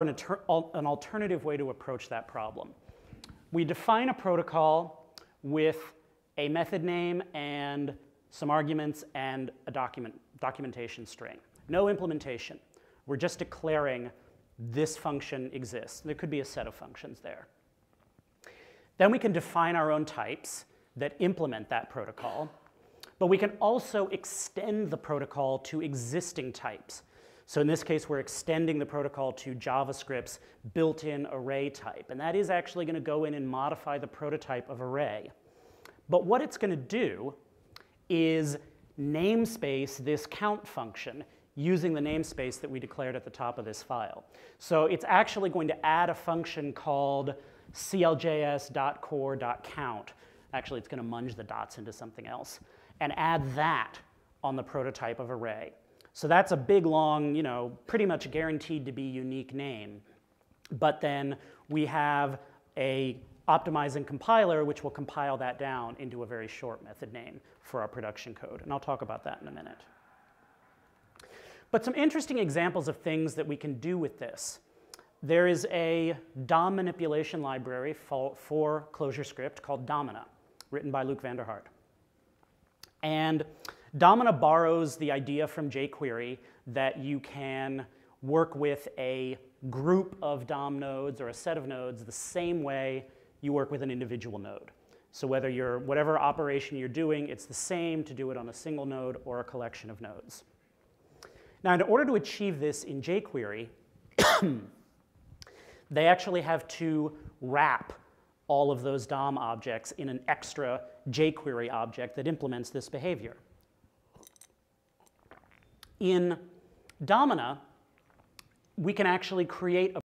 an alternative way to approach that problem. We define a protocol with a method name and some arguments and a documentation string. No implementation. We're just declaring this function exists. There could be a set of functions there. Then we can define our own types that implement that protocol, but we can also extend the protocol to existing types. So in this case, we're extending the protocol to JavaScript's built-in array type, and that is actually going to go in and modify the prototype of array. But what it's going to do is namespace this count function using the namespace that we declared at the top of this file. So it's actually going to add a function called cljs.core.count. Actually, it's going to munge the dots into something else and add that on the prototype of array. So that's a big, long, pretty much guaranteed to be unique name. But then we have a optimizing compiler which will compile that down into a very short method name for our production code. And I'll talk about that in a minute. But some interesting examples of things that we can do with this. There is a DOM manipulation library for ClojureScript called Domina, written by Luc van der Hart. And Domina borrows the idea from jQuery that you can work with a group of DOM nodes or a set of nodes the same way you work with an individual node. So whatever operation you're doing, it's the same to do it on a single node or a collection of nodes. Now, in order to achieve this in jQuery, they actually have to wrap all of those DOM objects in an extra jQuery object that implements this behavior. In Domina, we can actually create a